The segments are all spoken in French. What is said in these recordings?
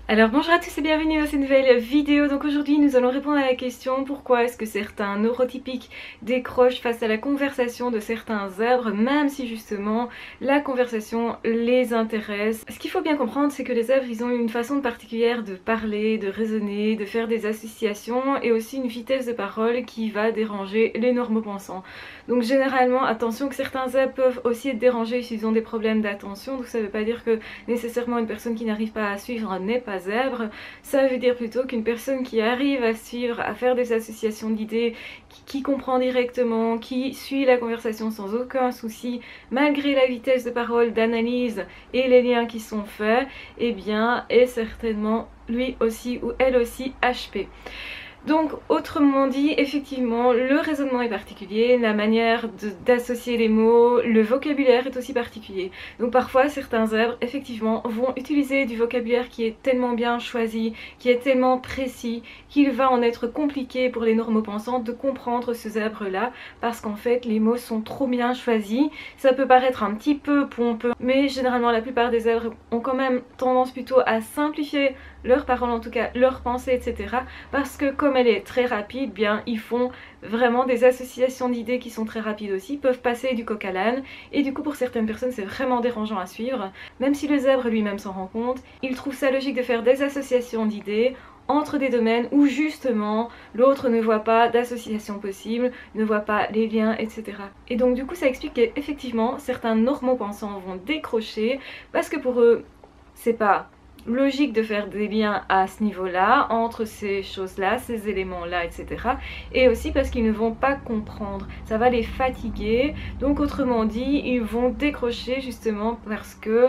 Alors bonjour à tous et bienvenue dans cette nouvelle vidéo. Donc aujourd'hui nous allons répondre à la question pourquoi est-ce que certains neurotypiques décrochent face à la conversation de certains zèbres, même si justement la conversation les intéresse. Ce qu'il faut bien comprendre, c'est que les zèbres, ils ont une façon particulière de parler, de raisonner, de faire des associations et aussi une vitesse de parole qui va déranger les normopensants. Donc généralement, attention que certains zèbres peuvent aussi être dérangés s'ils ont des problèmes d'attention, donc ça ne veut pas dire que nécessairement une personne qui n'arrive pas à suivre n'est pas zèbre. Ça veut dire plutôt qu'une personne qui arrive à suivre, à faire des associations d'idées, qui comprend directement, qui suit la conversation sans aucun souci, malgré la vitesse de parole, d'analyse et les liens qui sont faits, eh bien est certainement lui aussi ou elle aussi HP. Donc autrement dit, effectivement, le raisonnement est particulier, la manière d'associer les mots, le vocabulaire est aussi particulier. Donc parfois certains zèbres, effectivement, vont utiliser du vocabulaire qui est tellement bien choisi, qui est tellement précis, qu'il va en être compliqué pour les normopensants de comprendre ce zèbre-là, parce qu'en fait les mots sont trop bien choisis. Ça peut paraître un petit peu pompeux, mais généralement la plupart des zèbres ont quand même tendance plutôt à simplifier leurs paroles, en tout cas leurs pensées, etc. Parce que comme elle est très rapide, bien ils font vraiment des associations d'idées qui sont très rapides aussi, peuvent passer du coq à l'âne, et du coup pour certaines personnes c'est vraiment dérangeant à suivre. Même si le zèbre lui-même s'en rend compte, il trouve ça logique de faire des associations d'idées entre des domaines où justement l'autre ne voit pas d'association possible, ne voit pas les liens, etc. Et donc du coup ça explique qu'effectivement certains normopensants vont décrocher parce que pour eux c'est pas logique de faire des liens à ce niveau-là, entre ces choses-là, ces éléments-là, etc. Et aussi parce qu'ils ne vont pas comprendre, ça va les fatiguer, donc autrement dit, ils vont décrocher justement parce que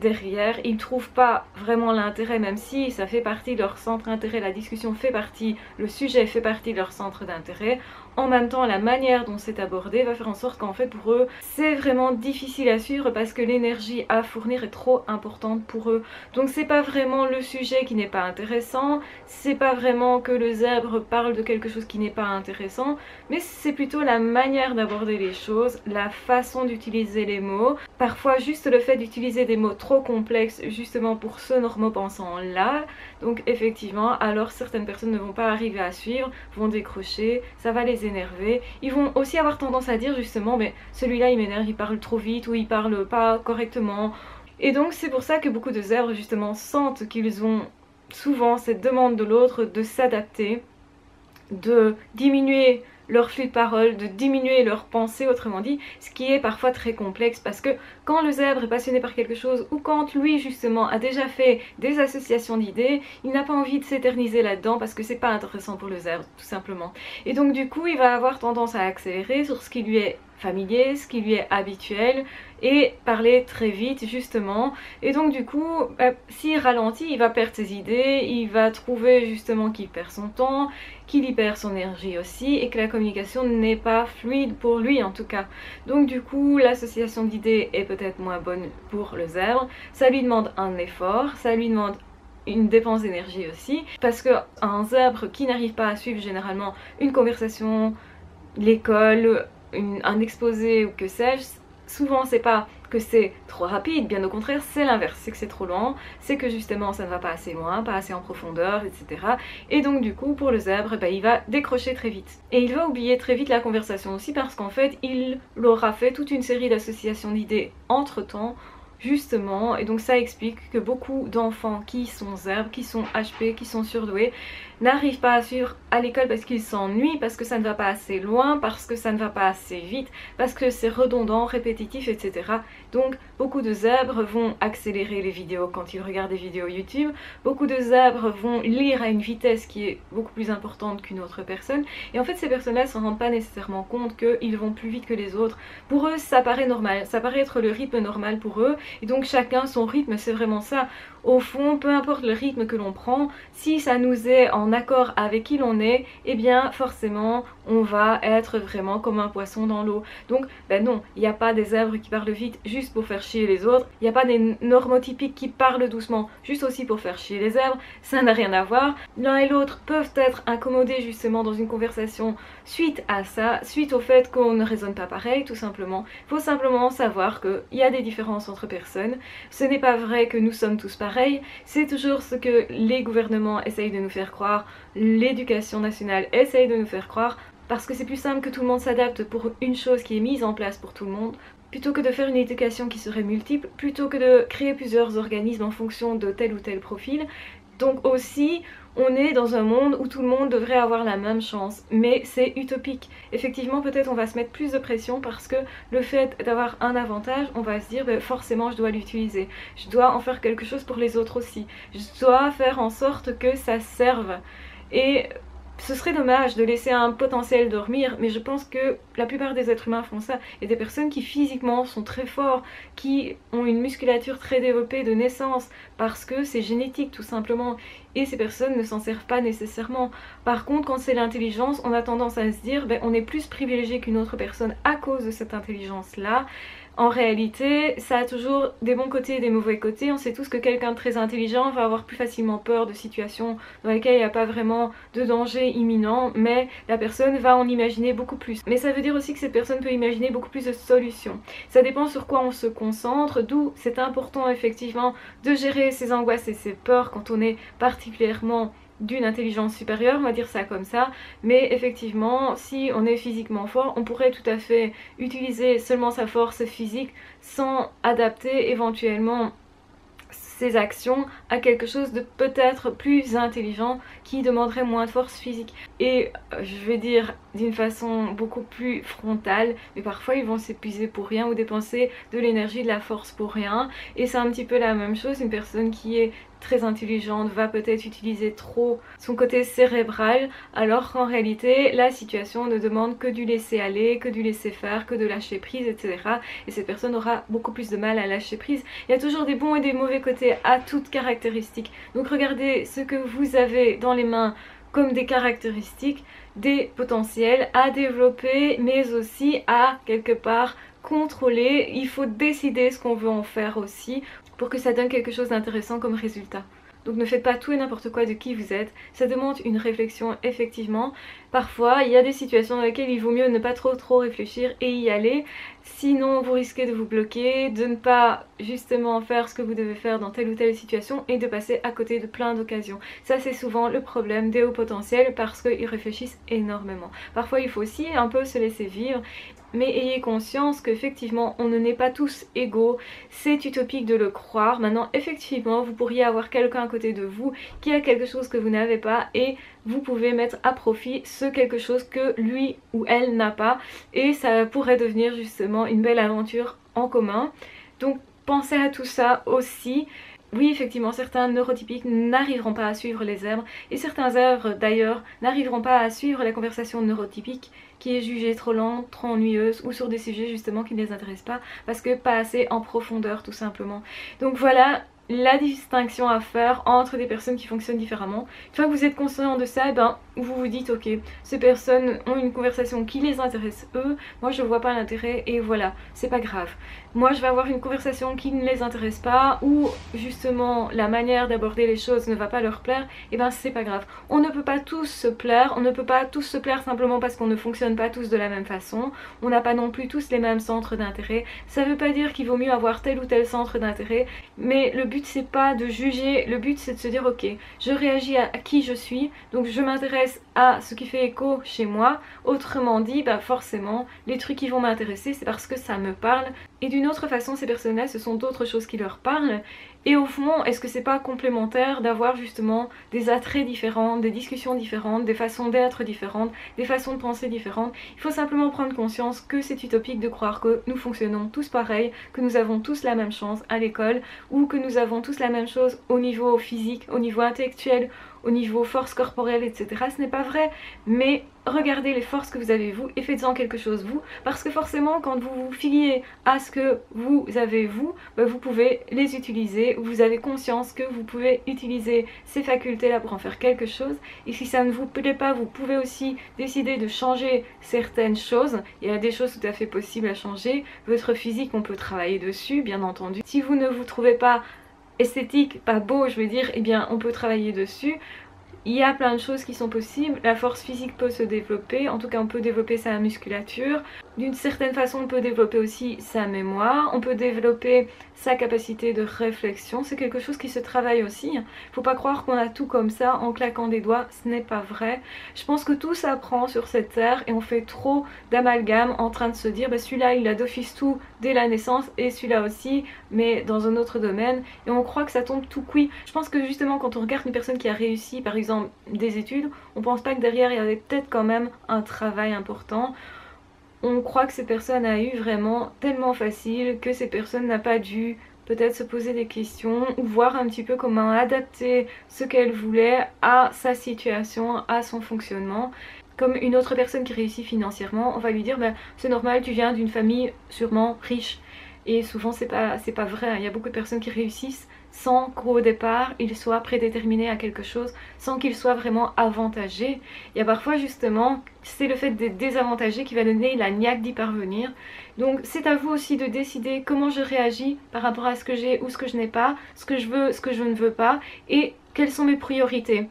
derrière, ils ne trouvent pas vraiment l'intérêt, même si ça fait partie de leur centre d'intérêt, la discussion fait partie, le sujet fait partie de leur centre d'intérêt. En même temps, la manière dont c'est abordé va faire en sorte qu'en fait pour eux, c'est vraiment difficile à suivre parce que l'énergie à fournir est trop importante pour eux. Donc c'est pas vraiment le sujet qui n'est pas intéressant, c'est pas vraiment que le zèbre parle de quelque chose qui n'est pas intéressant, mais c'est plutôt la manière d'aborder les choses, la façon d'utiliser les mots. Parfois juste le fait d'utiliser des mots trop complexes justement pour ce normopensant là, donc effectivement alors certaines personnes ne vont pas arriver à suivre, vont décrocher, ça va les énerver. Ils vont aussi avoir tendance à dire justement mais celui-là il m'énerve, il parle trop vite ou il parle pas correctement. Et donc c'est pour ça que beaucoup de zèbres justement sentent qu'ils ont souvent cette demande de l'autre de s'adapter, de diminuer leur flux de parole, de diminuer leur pensée, autrement dit, ce qui est parfois très complexe parce que quand le zèbre est passionné par quelque chose ou quand lui justement a déjà fait des associations d'idées, il n'a pas envie de s'éterniser là-dedans parce que c'est pas intéressant pour le zèbre tout simplement. Et donc du coup il va avoir tendance à accélérer sur ce qui lui est familier, ce qui lui est habituel et parler très vite justement. Et donc du coup s'il ralentit, il va perdre ses idées, il va trouver justement qu'il perd son temps, qu'il y perd son énergie aussi et que la communication n'est pas fluide pour lui en tout cas. Donc du coup l'association d'idées est peut-être moins bonne pour le zèbre, ça lui demande un effort, ça lui demande une dépense d'énergie aussi, parce qu'un zèbre qui n'arrive pas à suivre généralement une conversation, l'école, un exposé ou que sais-je, souvent c'est pas que c'est trop rapide, bien au contraire c'est l'inverse, c'est que c'est trop lent, c'est que justement ça ne va pas assez loin, pas assez en profondeur, etc. Et donc du coup pour le zèbre, il va décrocher très vite. Et il va oublier très vite la conversation aussi parce qu'en fait il aura fait toute une série d'associations d'idées entre temps, justement, et donc ça explique que beaucoup d'enfants qui sont zèbres, qui sont HP, qui sont surdoués, n'arrivent pas à suivre à l'école parce qu'ils s'ennuient, parce que ça ne va pas assez loin, parce que ça ne va pas assez vite, parce que c'est redondant, répétitif, etc. Donc beaucoup de zèbres vont accélérer les vidéos quand ils regardent des vidéos YouTube, beaucoup de zèbres vont lire à une vitesse qui est beaucoup plus importante qu'une autre personne, et en fait ces personnes-là ne s'en rendent pas nécessairement compte qu'ils vont plus vite que les autres. Pour eux ça paraît normal, ça paraît être le rythme normal pour eux, et donc chacun son rythme, c'est vraiment ça. Au fond, peu importe le rythme que l'on prend, si ça nous est en accord avec qui l'on est, eh bien forcément on va être vraiment comme un poisson dans l'eau. Donc non, il n'y a pas des zèbres qui parlent vite juste pour faire chier les autres, il n'y a pas des normotypiques qui parlent doucement juste aussi pour faire chier les zèbres, ça n'a rien à voir. L'un et l'autre peuvent être incommodés justement dans une conversation suite à ça, suite au fait qu'on ne raisonne pas pareil tout simplement. Il faut simplement savoir qu'il y a des différences entre personnes, ce n'est pas vrai que nous sommes tous pareils, pareil, c'est toujours ce que les gouvernements essayent de nous faire croire, l'éducation nationale essaye de nous faire croire, parce que c'est plus simple que tout le monde s'adapte pour une chose qui est mise en place pour tout le monde, plutôt que de faire une éducation qui serait multiple, plutôt que de créer plusieurs organismes en fonction de tel ou tel profil. Donc aussi, on est dans un monde où tout le monde devrait avoir la même chance, mais c'est utopique. Effectivement, peut-être on va se mettre plus de pression parce que le fait d'avoir un avantage, on va se dire forcément je dois l'utiliser, je dois en faire quelque chose pour les autres aussi, je dois faire en sorte que ça serve. Et ce serait dommage de laisser un potentiel dormir, mais je pense que la plupart des êtres humains font ça. Il y a des personnes qui physiquement sont très forts, qui ont une musculature très développée de naissance, parce que c'est génétique tout simplement, et ces personnes ne s'en servent pas nécessairement. Par contre, quand c'est l'intelligence, on a tendance à se dire on est plus privilégié qu'une autre personne à cause de cette intelligence-là. En réalité, ça a toujours des bons côtés et des mauvais côtés. On sait tous que quelqu'un de très intelligent va avoir plus facilement peur de situations dans lesquelles il n'y a pas vraiment de danger imminent, mais la personne va en imaginer beaucoup plus. Mais ça veut dire aussi que cette personne peut imaginer beaucoup plus de solutions. Ça dépend sur quoi on se concentre, d'où c'est important effectivement de gérer ses angoisses et ses peurs quand on est particulièrement d'une intelligence supérieure, on va dire ça comme ça, mais effectivement si on est physiquement fort, on pourrait tout à fait utiliser seulement sa force physique sans adapter éventuellement ses actions à quelque chose de peut-être plus intelligent qui demanderait moins de force physique. Et je vais dire d'une façon beaucoup plus frontale, mais parfois ils vont s'épuiser pour rien ou dépenser de l'énergie, de la force pour rien. Et c'est un petit peu la même chose, une personne qui est très intelligente va peut-être utiliser trop son côté cérébral, alors qu'en réalité la situation ne demande que du laisser aller, que du laisser faire, que de lâcher prise, etc. Et cette personne aura beaucoup plus de mal à lâcher prise. Il y a toujours des bons et des mauvais côtés à toute caractéristique. Donc regardez ce que vous avez dans les mains comme des caractéristiques, des potentiels à développer, mais aussi à quelque part contrôler. Il faut décider ce qu'on veut en faire aussi pour que ça donne quelque chose d'intéressant comme résultat. Donc ne faites pas tout et n'importe quoi de qui vous êtes, ça demande une réflexion effectivement. Parfois il y a des situations dans lesquelles il vaut mieux ne pas trop réfléchir et y aller, sinon vous risquez de vous bloquer, de ne pas justement faire ce que vous devez faire dans telle ou telle situation et de passer à côté de plein d'occasions. Ça c'est souvent le problème des hauts potentiels parce qu'ils réfléchissent énormément. Parfois il faut aussi un peu se laisser vivre, mais ayez conscience qu'effectivement on ne n'est pas tous égaux, c'est utopique de le croire. Maintenant effectivement vous pourriez avoir quelqu'un à côté de vous qui a quelque chose que vous n'avez pas et vous pouvez mettre à profit ce quelque chose que lui ou elle n'a pas et ça pourrait devenir justement une belle aventure en commun. Donc pensez à tout ça aussi. Oui, effectivement, certains neurotypiques n'arriveront pas à suivre les zèbres et certains zèbres d'ailleurs n'arriveront pas à suivre la conversation neurotypique qui est jugée trop lente, trop ennuyeuse ou sur des sujets justement qui ne les intéressent pas parce que pas assez en profondeur tout simplement. Donc voilà la distinction à faire entre des personnes qui fonctionnent différemment. Une fois que vous êtes conscient de ça, vous vous dites ok, ces personnes ont une conversation qui les intéresse eux, moi je vois pas l'intérêt et voilà, c'est pas grave. Moi je vais avoir une conversation qui ne les intéresse pas ou justement la manière d'aborder les choses ne va pas leur plaire, et c'est pas grave. On ne peut pas tous se plaire, on ne peut pas tous se plaire simplement parce qu'on ne fonctionne pas tous de la même façon, on n'a pas non plus tous les mêmes centres d'intérêt. Ça veut pas dire qu'il vaut mieux avoir tel ou tel centre d'intérêt, mais le but c'est pas de juger, le but c'est de se dire ok, je réagis à qui je suis, donc je m'intéresse à ce qui fait écho chez moi. Autrement dit, forcément les trucs qui vont m'intéresser c'est parce que ça me parle, et d'une autre façon ces personnes-là ce sont d'autres choses qui leur parlent. Et au fond, est-ce que c'est pas complémentaire d'avoir justement des attraits différents, des discussions différentes, des façons d'être différentes, des façons de penser différentes? Il faut simplement prendre conscience que c'est utopique de croire que nous fonctionnons tous pareil, que nous avons tous la même chance à l'école, ou que nous avons tous la même chose au niveau physique, au niveau intellectuel, au niveau force corporelle, etc. Ce n'est pas vrai, mais regardez les forces que vous avez vous et faites-en quelque chose vous, parce que forcément quand vous vous fiez à ce que vous avez vous, vous pouvez les utiliser, vous avez conscience que vous pouvez utiliser ces facultés là pour en faire quelque chose, et si ça ne vous plaît pas vous pouvez aussi décider de changer certaines choses. Il y a des choses tout à fait possibles à changer, votre physique on peut travailler dessus bien entendu. Si vous ne vous trouvez pas esthétique, pas beau je veux dire, on peut travailler dessus. il y a plein de choses qui sont possibles. La force physique peut se développer, en tout cas on peut développer sa musculature. D'une certaine façon on peut développer aussi sa mémoire, on peut développer sa capacité de réflexion. C'est quelque chose qui se travaille aussi. Faut pas croire qu'on a tout comme ça en claquant des doigts, ce n'est pas vrai. Je pense que tout s'apprend sur cette terre et on fait trop d'amalgame en train de se dire bah, celui-là il a d'office tout dès la naissance et celui-là aussi mais dans un autre domaine, et on croit que ça tombe tout cuit. Je pense que justement quand on regarde une personne qui a réussi par exemple des études, on pense pas que derrière il y avait peut-être quand même un travail important. On croit que cette personne a eu vraiment tellement facile que cette personne n'a pas dû peut-être se poser des questions ou voir un petit peu comment adapter ce qu'elle voulait à sa situation, à son fonctionnement. Comme une autre personne qui réussit financièrement, on va lui dire bah, c'est normal, tu viens d'une famille sûrement riche. Et souvent c'est pas vrai, il y a beaucoup de personnes qui réussissent sans qu'au départ ils soient prédéterminés à quelque chose, sans qu'ils soient vraiment avantagés. Il y a parfois justement, c'est le fait d'être désavantagé qui va donner la niaque d'y parvenir. Donc c'est à vous aussi de décider comment je réagis par rapport à ce que j'ai ou ce que je n'ai pas, ce que je veux, ce que je ne veux pas, et quelles sont mes priorités.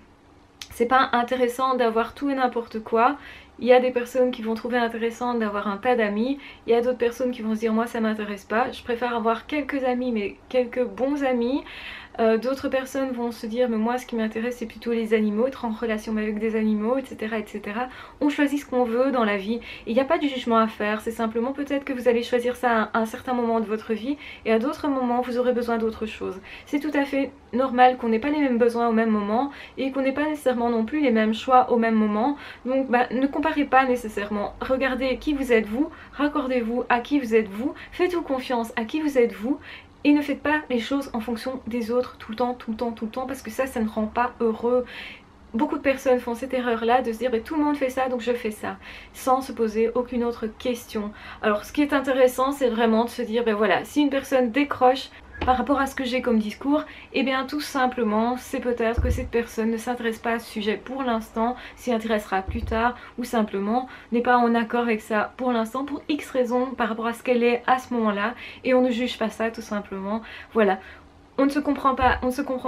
C'est pas intéressant d'avoir tout et n'importe quoi. Il y a des personnes qui vont trouver intéressant d'avoir un tas d'amis. Il y a d'autres personnes qui vont se dire moi ça m'intéresse pas. Je préfère avoir quelques amis mais quelques bons amis. D'autres personnes vont se dire mais moi ce qui m'intéresse c'est plutôt les animaux, être en relation avec des animaux, etc. etc. On choisit ce qu'on veut dans la vie. Il n'y a pas de jugement à faire, c'est simplement peut-être que vous allez choisir ça à un certain moment de votre vie et à d'autres moments vous aurez besoin d'autre chose. C'est tout à fait normal qu'on n'ait pas les mêmes besoins au même moment et qu'on n'ait pas nécessairement non plus les mêmes choix au même moment. Donc bah, ne comparez pas nécessairement. Regardez qui vous êtes vous, raccordez-vous à qui vous êtes vous, faites-vous confiance à qui vous êtes vous. Et ne faites pas les choses en fonction des autres tout le temps, tout le temps, tout le temps, parce que ça ne rend pas heureux. Beaucoup de personnes font cette erreur-là de se dire bah, tout le monde fait ça donc je fais ça, sans se poser aucune autre question. Alors ce qui est intéressant c'est vraiment de se dire ben voilà, si une personne décroche par rapport à ce que j'ai comme discours, et bien tout simplement c'est peut-être que cette personne ne s'intéresse pas à ce sujet pour l'instant, s'y intéressera plus tard, ou simplement n'est pas en accord avec ça pour l'instant pour X raisons par rapport à ce qu'elle est à ce moment-là, et on ne juge pas ça tout simplement. Voilà. On ne se comprend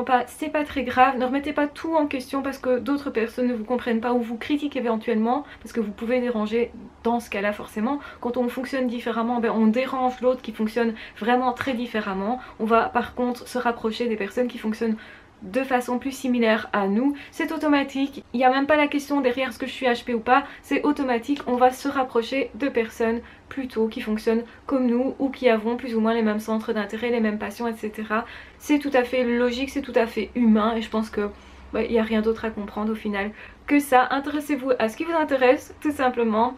pas, c'est pas très grave, ne remettez pas tout en question parce que d'autres personnes ne vous comprennent pas ou vous critiquent éventuellement, parce que vous pouvez déranger dans ce cas-là forcément. Quand on fonctionne différemment, ben on dérange l'autre qui fonctionne vraiment très différemment. On va par contre se rapprocher des personnes qui fonctionnent de façon plus similaire à nous, c'est automatique, il n'y a même pas la question derrière ce que je suis HP ou pas, c'est automatique, on va se rapprocher de personnes plutôt qui fonctionnent comme nous ou qui avons plus ou moins les mêmes centres d'intérêt, les mêmes passions, etc. C'est tout à fait logique, c'est tout à fait humain et je pense que il n'y a rien d'autre à comprendre au final que ça. Intéressez-vous à ce qui vous intéresse tout simplement,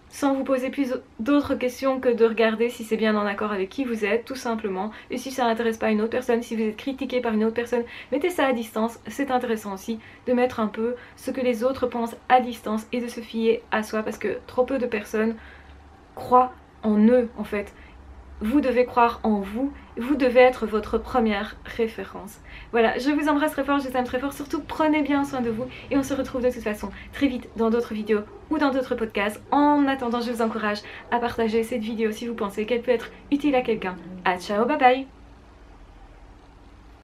sans vous poser plus d'autres questions que de regarder si c'est bien en accord avec qui vous êtes, tout simplement. Et si ça n'intéresse pas une autre personne, si vous êtes critiqué par une autre personne, mettez ça à distance. C'est intéressant aussi de mettre un peu ce que les autres pensent à distance et de se fier à soi parce que trop peu de personnes croient en eux en fait. Vous devez croire en vous, vous devez être votre première référence. Voilà, je vous embrasse très fort, je vous aime très fort, surtout prenez bien soin de vous et on se retrouve de toute façon très vite dans d'autres vidéos ou dans d'autres podcasts. En attendant, je vous encourage à partager cette vidéo si vous pensez qu'elle peut être utile à quelqu'un. À ciao, bye bye!